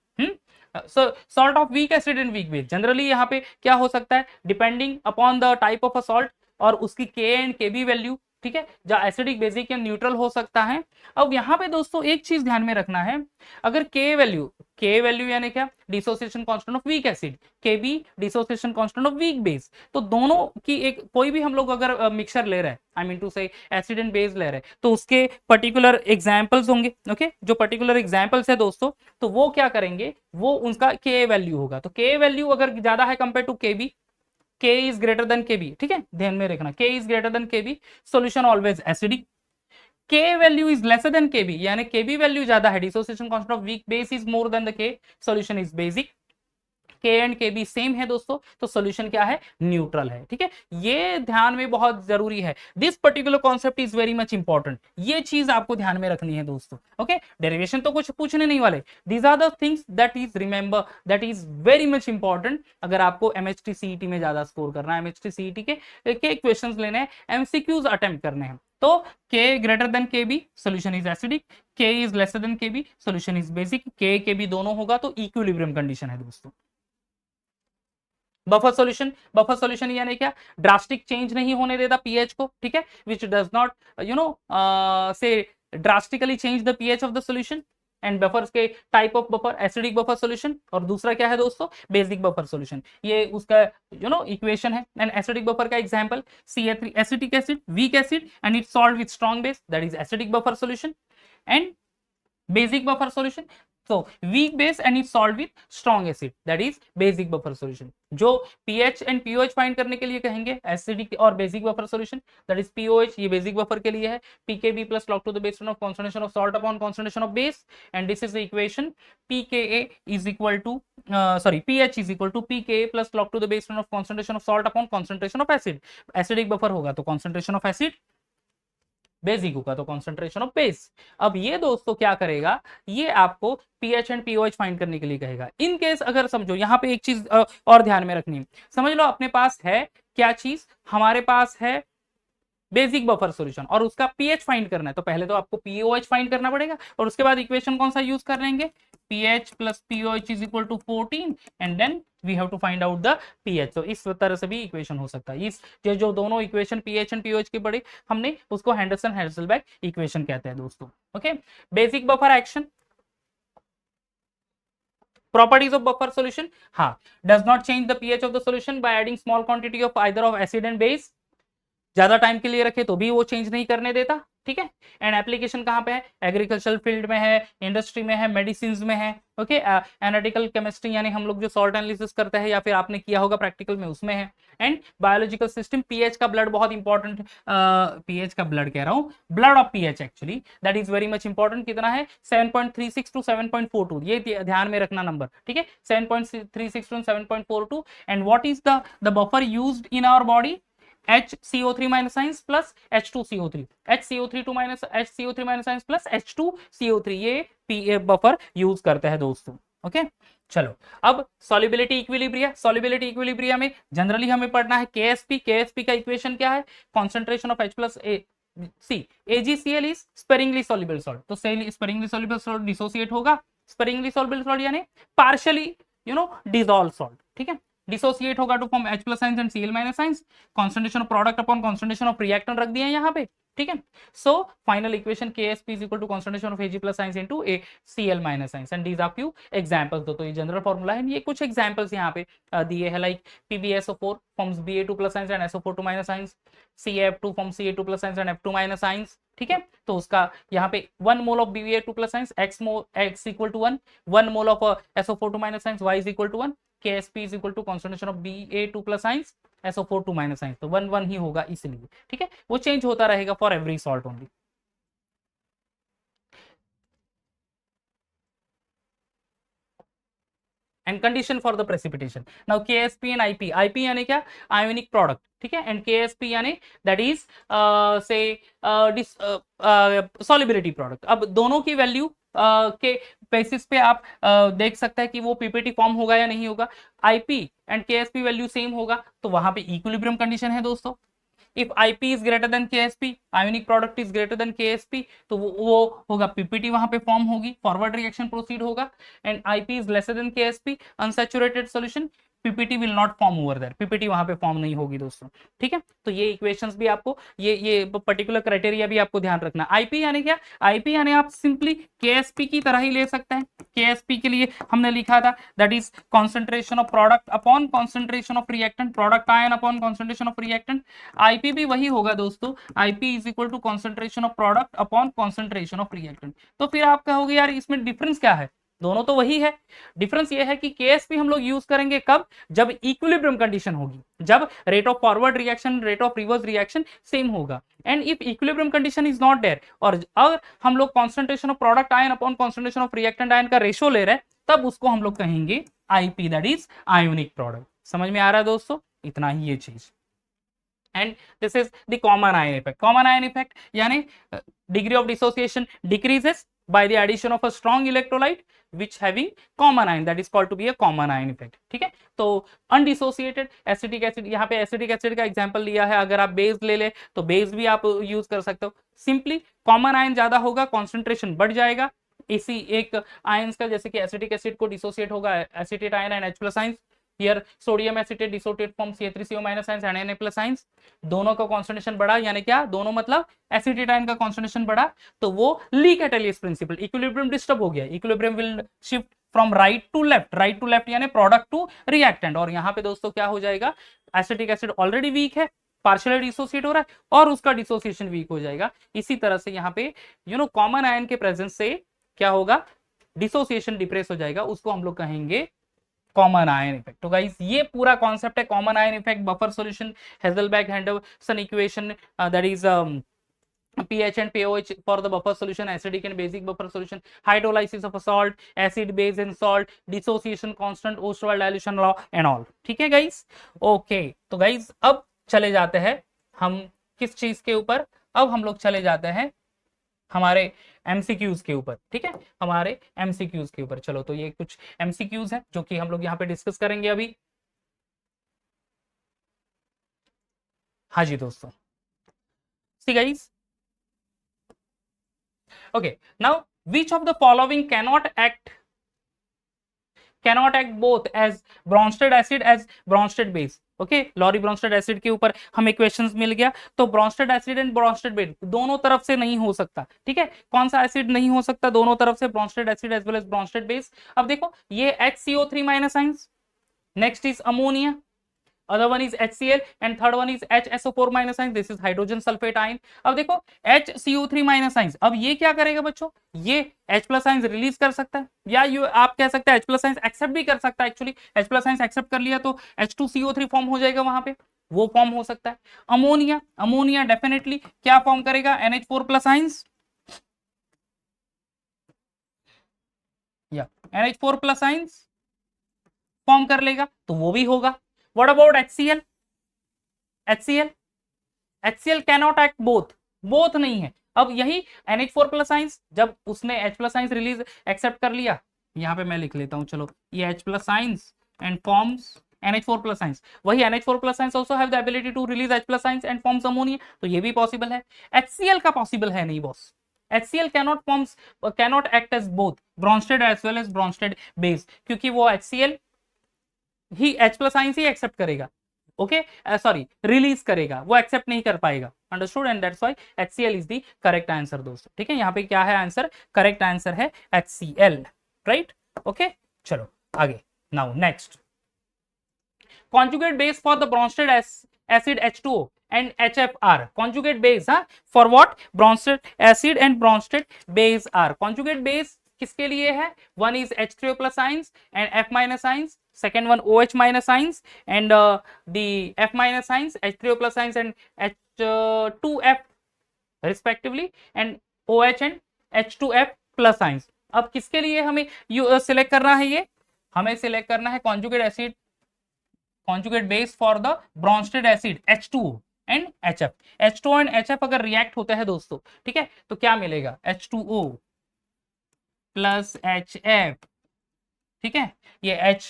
Salt of weak acid and weak base. Generally यहाँ पे क्या हो सकता है, depending upon the type of a salt और उसकी K एंड Kb वैल्यू, ठीक है, जहां एसिडिक, बेसिक या न्यूट्रल हो सकता है। अब यहाँ पे दोस्तों एक चीज ध्यान में रखना है, अगर K वैल्यू यानी क्या, dissociation constant of weak acid, Kb dissociation constant of weak base, तो दोनों की एक कोई भी हम लोग अगर मिक्सचर ले रहे हैं, आई mean to say acid and base ले रहे हैं, तो उसके पर्टिकुलर एग्जांपल्स होंगे। ओके, जो पर्टिकुलर एग्जांपल्स है दोस्तों, तो वो क्या करेंगे, वो उनका K वैल्यू होगा। तो K वैल्यू अगर ज्यादा है compare to Kb, K is greater than Kb, ठीक है, ध्यान में रखना, K is greater than Kb, solution always acidic। K value is lesser than Kb, यानी Kb वैल्यू ज्यादा है, dissociation constant of weak base is more than the K, solution is basic। K and Kb same है दोस्तों, तो solution क्या है, neutral है। ठीक है, ये ध्यान में बहुत जरूरी है, this particular concept is very much important, ये चीज आपको ध्यान में रखनी है दोस्तों। ओके, डेरिवेशन तो कुछ पूछने नहीं वाले, these are the things that is remember, that is very much important. अगर आपको MHT CET में ज्यादा स्कोर करना है, MHT CET के क्वेश्चंस लेने हैं, MCQs अटेम्प्ट करने हैं, तो K greater than Kb, solution is acidic, K is lesser than Kb, solution is basic। K Kb दोनों होगा तो इक्विलिब्रियम कंडीशन है दोस्तों। बफर सॉल्यूशन यानी क्या, ड्रास्टिक चेंज नहीं होने देता पीएच को, ठीक है, which does not say drastically change the pH of the solution. And buffers के type of buffer, acidic buffer solution, और दूसरा क्या है दोस्तों, बेसिक बफर सॉल्यूशन। ये उसका इक्वेशन है। एंड एसिडिक बफर का example CH3 acetic acid, week acid and it's solved with strong base, that is acidic buffer solution. And basic buffer solution, so weak base and it's solved with strong acid, that is basic buffer solution। जो pH and pOH find करने के लिए कहेंगे acidic और basic buffer solution, that is pOH, ये basic buffer के लिए है, pKb plus log to the base 10 of concentration of salt upon concentration of base, and this is the equation pKa is equal to pH is equal to pKa plus log to the base 10 of concentration of salt upon concentration of acid। Acidic buffer होगा तो concentration of acid, basic होगा तो concentration of base. अब ये दोस्तों क्या करेगा, ये आपको पीएच एंड पीओएच फाइंड करने के लिए कहेगा। इन केस अगर समझो, यहाँ पे एक चीज और ध्यान में रखनी है, समझ लो अपने पास है क्या चीज, हमारे पास है बेसिक बफर सॉल्यूशन और उसका पीएच फाइंड करना है, तो पहले तो आपको पीओएच फाइंड करना पड़ेगा और उसके बाद इक्वेशन कौन सा यूज कर लेंगे, pH plus pOH is equal to 14 and then we have to find out the pH. तो इस तरह से भी इक्वेशन हो सकता है। इस जो दोनों इक्वेशन पीएच एंड पीओएच के बड़े, हमने उसको हेंडरसन हेल्सलबैक इक्वेशन कहते हैं दोस्तों। Okay, basic buffer action, properties of buffer solution, हाँ, does not change the pH of the solution by adding small quantity of either of acid and base, ज्यादा time के लिए रखे तो भी वो चेंज नहीं करने देता, ठीक है। एंड एप्लीकेशन कहाँ पे है, एग्रीकल्चरल फील्ड में है, इंडस्ट्री में है, मेडिसिन में है, ओके। एनालिटिकल केमिस्ट्री यानी हम लोग जो सॉल्ट एनालिसिस करते हैं या फिर आपने किया होगा प्रैक्टिकल में, उसमें है। एंड बायोलॉजिकल सिस्टम, पीएच का ब्लड बहुत इंपॉर्टेंट, पीएच का ब्लड कह रहा हूँ, blood of pH actually, that is very much important. कितना है, 7.36 टू 7.42, ये ध्यान में रखना नंबर, ठीक है, 7.36 to 7.42। And what is the buffer used in our body, HCO3 minus ions plus H2CO3, HCO3 minus ions plus H2CO3, ये buffer use करते हैं दोस्तों। ओके, चलो अब सॉल्युबिलिटी इक्विलिब्रिया, सॉल्युबिलिटी इक्विलिब्रिया में जनरली हमें पढ़ना है KSP, KSP का इक्वेशन क्या है, concentration of H plus C, AgCl is sparingly soluble salt, तो स्पेरिंगली सॉल्युबल सॉल्ट डिसोसिएट होगा, स्पेरिंगली सॉल्युबल सॉल्ट यानी पार्शियली डिसॉल्व सॉल्ट, ठीक है, डिसोसिएट होगा to form H plus ions and Cl minus ions, concentration of product upon concentration of reactant रख दिया है यहाँ पे, ठीक है। So final equation KSP is equal to concentration of Ag plus ions into Cl minus ions, and these are few examples. तो ये general formula है, ये कुछ एग्जांपल्स यहाँ पे दिए हैं, like PbSO4 forms Ba2 plus ions and SO4 2 minus ions, CF2 forms Ca2 plus ions and F2 minus ions, ठीक है। तो उसका यहाँ पे 1 mole of Ba2 plus ions x equal to 1 mole of SO4 2 minus ions y is equal to 1, KSP is equal to concentration of Ba2 plus ions SO4 2 minus ions, तो 1 1 ही होगा इसलिए, ठीक है, वो चेंज होता रहेगा for every salt only. And condition for the precipitation, now KSP and IP यानी क्या, आयोनिक प्रोडक्ट, ठीक है, एंड KSP यानी दैट इज से सॉल्युबिलिटी प्रोडक्ट। अब दोनों की वैल्यू के बेसिस पे आप देख सकते हैं कि वो पीपीटी फॉर्म होगा या नहीं होगा। IP and KSP value same होगा तो वहां पे इक्विलिब्रियम कंडीशन है दोस्तों। If IP is greater than KSP, ionic product is greater than KSP, तो वो होगा पीपीटी, वहां पे फॉर्म होगी, फॉरवर्ड रिएक्शन प्रोसीड होगा। And IP is lesser than KSP, unsaturated solution, PPT will not form over there, PPT वहां पे form नहीं होगी दोस्तों, ठीक है। तो ये इक्वेशंस भी आपको, ये पर्टिकुलर क्राइटेरिया भी आपको ध्यान रखना। IP यानी क्या, IP यानी आप सिंपली KSP की तरह ही ले सकते हैं। KSP के लिए हमने लिखा था that is concentration of product upon concentration of reactant, product ion upon concentration of reactant. IP भी वही होगा दोस्तों, IP is equal to concentration of product upon concentration of reactant. तो फिर आप कहोगे यार इसमें डिफरेंस क्या है, दोनों तो वही है। डिफरेंस ये है कि KSP हम लोग यूज करेंगे कब, जब इक्विलिब्रियम कंडीशन होगी, जब rate of forward reaction, rate of reverse reaction same होगा। And if equilibrium condition is not there, और अगर हम लोग concentration of product ion upon concentration of reactant ion का रेशो ले रहे हैं, तब उसको हम लोग कहेंगे IP, that is ionic product. समझ में आ रहा है दोस्तों, इतना ही ये चीज। And this is the common ion effect. Common ion effect यानी degree of dissociation decreases by the addition of a strong electrolyte which having common ion, that is called to be a common ion effect, ठीक है। तो undissociated acetic acid, यहाँ पे acetic acid का example लिया है, अगर आप बेस ले ले तो बेस भी आप यूज कर सकते हो। सिंपली कॉमन आयन ज्यादा होगा, कॉन्सेंट्रेशन बढ़ जाएगा इसी एक आयंस का, जैसे कि एसिटिक एसिड को डिसोसिएट होगा acetate ion and H plus ions, here sodium acetate dissociate from CH3CO minus ions and Na plus ions, दोनों का कॉन्सेंट्रेशन बढ़ा, यानी क्या, दोनों मतलब एसिटेट आयन का कॉन्सेंट्रेशन बढ़ा, तो वो Le Chatelier's principle, equilibrium disturb हो गया, equilibrium will shift from right to left यानी प्रोडक्ट टू रिएक्टेंट, और यहाँ पे दोस्तों क्या हो जाएगा, एसिटिक एसिड ऑलरेडी वीक है, पार्शियली डिसोसिएट हो रहा है और उसका डिसोसिएशन वीक हो जाएगा। इसी तरह से यहाँ पे कॉमन आयन के प्रेजेंस से क्या होगा, डिसोसिएशन डिप्रेस हो जाएगा, उसको हम लोग कहेंगे कॉमन आयन इफेक्ट। तो गाइस ये पूरा कॉन्सेप्ट है common ion effect, buffer solution, Hasselbalch Henderson equation, that is pH and pOH for the buffer solution, acidic and basic buffer solution, hydrolysis of a salt, acid base and salt, dissociation constant, Ostwald dilution law and all। ठीक है guys, okay. तो guys अब चले जाते हैं हम किस चीज के ऊपर, अब हम लोग चले जाते हैं हमारे MCQs के ऊपर। ठीक है, हमारे MCQs के ऊपर। चलो, तो ये कुछ MCQs है जो कि हम लोग यहाँ पे डिस्कस करेंगे अभी। हाँ जी दोस्तों, see guys, okay, now which of the following cannot act both as Bronsted acid as Bronsted base। Okay, Lowry Bronsted acid के ऊपर हमें क्वेश्चंस मिल गया, तो Bronsted acid and Bronsted base दोनों तरफ से नहीं हो सकता। ठीक है, कौन सा एसिड नहीं हो सकता दोनों तरफ से, Bronsted acid as well as Bronsted base. अब देखो, ये HCO3 minus ions, next is ammonia, other one is HCl and third one is HSO4 minus ions, this is hydrogen sulfate ion। अब देखो HCO3 minus ions, अब ये क्या करेगा बच्चों, ये H प्लस आयंस रिलीज कर सकता है, या ये आप कह सकते हैं H प्लस आयंस एक्सेप्ट भी कर सकता है। Actually H plus ions accept कर लिया तो H2CO3 फॉर्म हो जाएगा, वहां पे वो फॉर्म हो सकता है। अमोनिया डेफिनेटली क्या फॉर्म करेगा, NH4 प्लस आयंस, या NH4 प्लस आयंस फॉर्म कर लेगा, तो वो भी होगा। What about HCl? HCl cannot act both नहीं है। अब यही NH4 प्लस आयंस, जब उसने H plus ions release accept कर लिया, यहाँ पे मैं लिख लेता हूँ, चलो, ये H plus ions and forms NH4 plus ions, वही NH4 plus ions also have the ability to release H plus ions and forms ammonia, तो ये भी पॉसिबल है। HCl का पॉसिबल है नहीं boss, HCl cannot act as both Bronsted as well as Bronsted base, क्योंकि वो HCl ही H plus ions ही accept करेगा, ओके, सॉरी रिलीज करेगा, वो एक्सेप्ट नहीं कर पाएगा। Understood, and that's why HCl is the correct answer दोस्तों। ठीक है, यहाँ पे क्या है आंसर, करेक्ट आंसर है HCl, राइट, ओके। चलो आगे, now next, conjugate base for the Bronsted acid H2O and HFR, conjugate base, हाँ, for what, Bronsted acid and Bronsted base are, conjugate base किसके लिए है, one is H3O plus ions and F minus ions, second one OH minus ions and the F minus ions, H3O plus ions and H2F respectively, and OH and H2F plus ions। अब किसके लिए हमें select करना है, ये हमें select करना है conjugate base for the Bronsted acid H2O and HF। H2O and HF अगर रिएक्ट होते हैं दोस्तों, ठीक है, तो क्या मिलेगा, H2O प्लस HF, ठीक है, ये H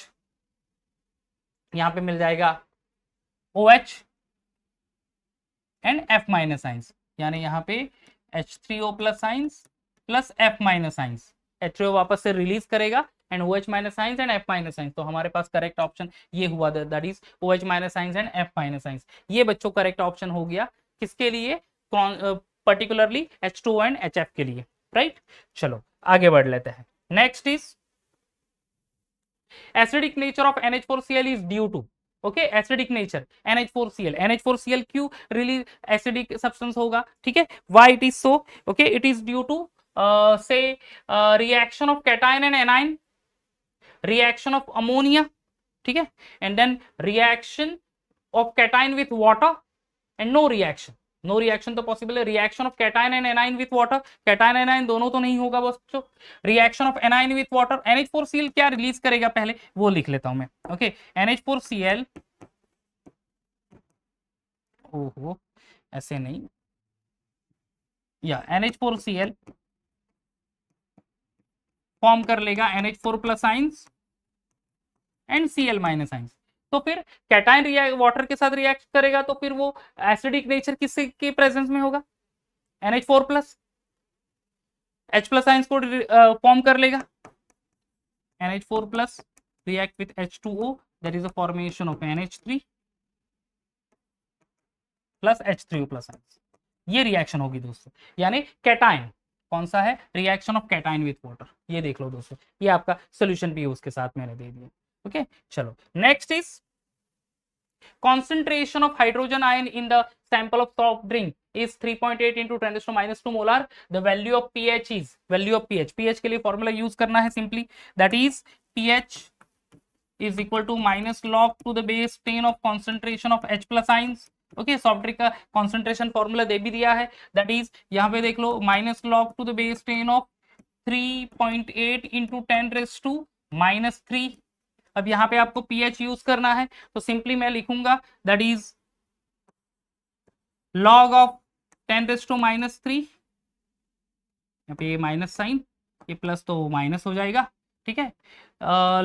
यहां पे मिल जाएगा OH and F minus ions, यानी यहां पे H3O plus ions plus F minus ions, H3O वापस से रिलीज करेगा and OH minus ions and F minus ions, तो हमारे पास करेक्ट ऑप्शन ये हुआ, that is OH minus ions and F minus ions. ये बच्चों करेक्ट ऑप्शन हो गया किसके लिए, पर्टिकुलरली H2O एंड HF के लिए, राइट। चलो आगे बढ़ लेते हैं। Next is acidic nature of NH4Cl is due to, okay, acidic nature NH4Cl क्यों रिलीज एसिडिक सब्सटेंस होगा, ठीक है, why it is so, okay, it is due to से reaction of cation and anion, reaction of ammonia, ठीक है, and then reaction of cation with water and no reaction तो possible है, reaction of cation and anion with water, cation anion दोनों तो नहीं होगा बच्चों, reaction of anion with water, NH4Cl क्या रिलीज करेगा पहले वो लिख लेता हूं मैं, ओके, NH4Cl, ओहो ऐसे नहीं, या NH4Cl फॉर्म कर लेगा NH4 plus ions and Cl minus ions, तो फिर कैटायन वाटर के साथ रिएक्ट करेगा, तो फिर वो एसिडिक नेचर किसके के प्रेजेंस में होगा, NH4 plus H plus ions को फॉर्म कर लेगा, NH4 plus react with H2O, there is a formation of NH3 plus H3O plus ions. ये रिएक्शन होगी दोस्तों, यानी कैटाइन कौन सा है, reaction of cation with water. ये देख लो दोस्तों, ये आपका सोल्यूशन भी उसके साथ मैंने दे दिया। ओके चलो next is concentration of hydrogen ion in the sample of soft drink is 3.8 into 10 to minus 2 molar. The value of pH is, value of pH के लिए फॉर्मूला यूज करना है simply, that is pH is equal to minus log to the base 10 of concentration of H plus ions। Okay soft drink का concentration formula दे भी दिया है, that is यहाँ पे देख लो minus log to the base 10 of 3.8 into 10⁻³ अब यहाँ पे आपको pH यूज करना है, तो सिंपली मैं लिखूंगा दैट इज log ऑफ 10⁻³ यहाँ पे ये माइनस साइन, ये प्लस तो माइनस हो जाएगा, ठीक है।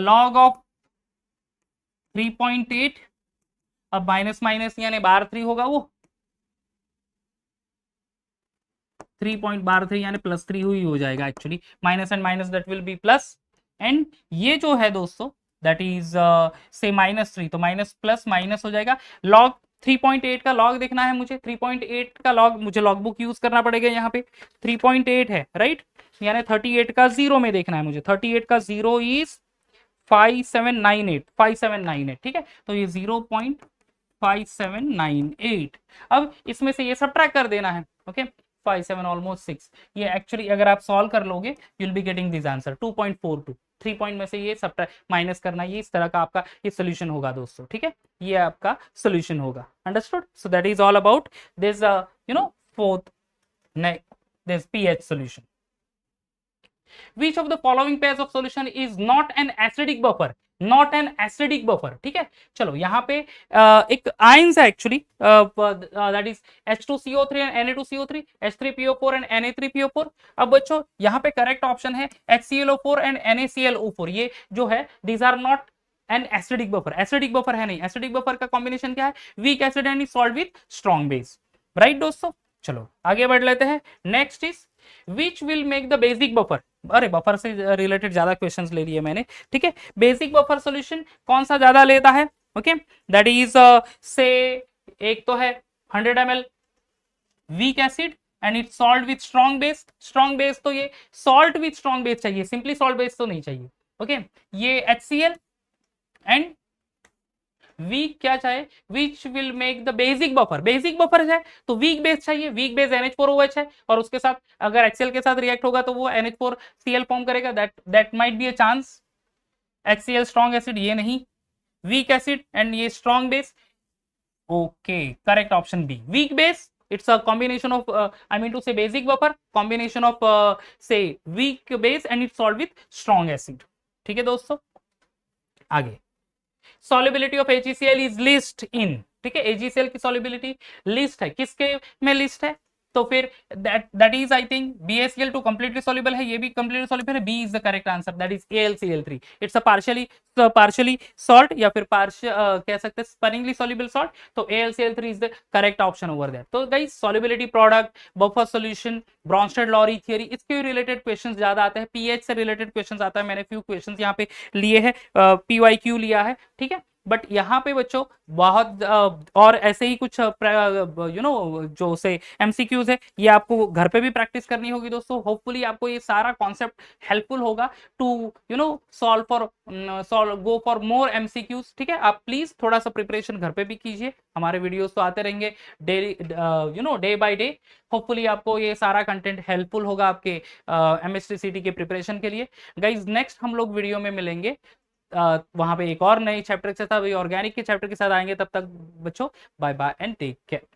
log ऑफ 3.8 अब माइनस माइनस यानी /3 होगा, वो 3.3 यानी +3 हुई हो जाएगा actually, minus and minus that will be plus, and ये जो है दोस्तों दैट इज से -3 तो माइनस प्लस माइनस हो जाएगा। log 3.8 का लॉग देखना है मुझे, 3.8 का लॉग मुझे लॉग बुक यूज करना पड़ेगा, यहाँ पे 3.8 है राइट, यानी 38 का 0 में देखना है मुझे, 38 का 0 इज 5798 ठीक है, तो ये 0.5798। अब इसमें से ये सब्ट्रैक्ट कर देना है, ओके 57 ऑलमोस्ट 6, ये एक्चुअली अगर आप सॉल्व कर लोगे you will be getting this answer 2.42, 3 point में से ये सब्ट्रैक्ट माइनस करना, ये इस तरह का आपका ये सोल्यूशन होगा दोस्तों, ठीक है, ये आपका सोल्यूशन होगा, understood. So that is all about this fourth this pH solution। Which of the following pairs of solution is not an acidic buffer? Not an acidic buffer, ठीक है। चलो यहाँ पे एक आयंस है actually, that is H2CO3 and Na2CO3, H3PO4 and Na3PO4। अब बच्चों यहाँ पे करेक्ट ऑप्शन है HClO4 एंड NaClO4। ये जो है these are not an acidic buffer, acidic buffer है नहीं। एसिडिक बफर का कॉम्बिनेशन क्या है, weak acid and salt with strong base, right दोस्तों। चलो आगे बढ़ लेते हैं, next is which will make the basic buffer. अरे बफर से रिलेटेड ज्यादा क्वेश्चंस ले लिए मैंने, ठीक है। बेसिक बफर सॉल्यूशन कौन सा ज्यादा लेता है, ओके दैट इज से एक तो है 100 ml week acid and it salt with strong base. Strong base तो ये सॉल्ट विथ स्ट्रॉन्ग बेस चाहिए, सिंपली सॉल्ट बेस तो नहीं चाहिए, ओके ये HCl एंड वीक क्या चाहे, विच will make the basic buffer. Basic buffer है तो वीक बेस चाहिए, वीक बेस NH4OH है, और उसके साथ अगर HCl के साथ रिएक्ट होगा तो वो NH4Cl फॉर्म करेगा, that might be a chance. HCl strong acid ये नहीं, वीक एसिड एंड ये strong base, okay correct option be weak base. It's a combination of I mean to say basic buffer, combination of say weak base and it's solved with strong acid, ठीक है दोस्तों। आगे solubility of HECl is least in, ठीक है, HECl की solubility list है, किसके में लिस्ट है, तो फिर that is I think BaCl to completely soluble है, ये भी completely soluble है, B is the correct answer, that is AlCl3। it's a partially salt या फिर कह सकते हैं sparingly soluble salt, तो AlCl3 is the correct option over there। तो guys solubility product, buffer solution, Bronsted-Lowry theory, इसके related questions ज्यादा आते हैं, pH से रिलेटेड क्वेश्चंस आता है, मैंने फ्यू क्वेश्चंस यहाँ पे लिए हैं, PYQ लिया है, ठीक है। बट यहाँ पे बच्चों बहुत और ऐसे ही कुछ जो से MCQs है, ये आपको घर पे भी प्रैक्टिस करनी होगी दोस्तों। होपफुली आपको ये सारा कॉन्सेप्ट हेल्पफुल होगा to go for more MCQs, ठीक है। आप प्लीज थोड़ा सा प्रिपरेशन घर पे भी कीजिए, हमारे वीडियोस तो आते रहेंगे daily day by day. Hopefully आपको ये सारा कंटेंट हेल्पफुल होगा आपके MSc के प्रिपरेशन के लिए। गाइज नेक्स्ट हम लोग वीडियो में मिलेंगे, वहां पे एक और नई चैप्टर के साथ, ऑर्गेनिक के चैप्टर के साथ आएंगे। तब तक बच्चों bye bye and take care.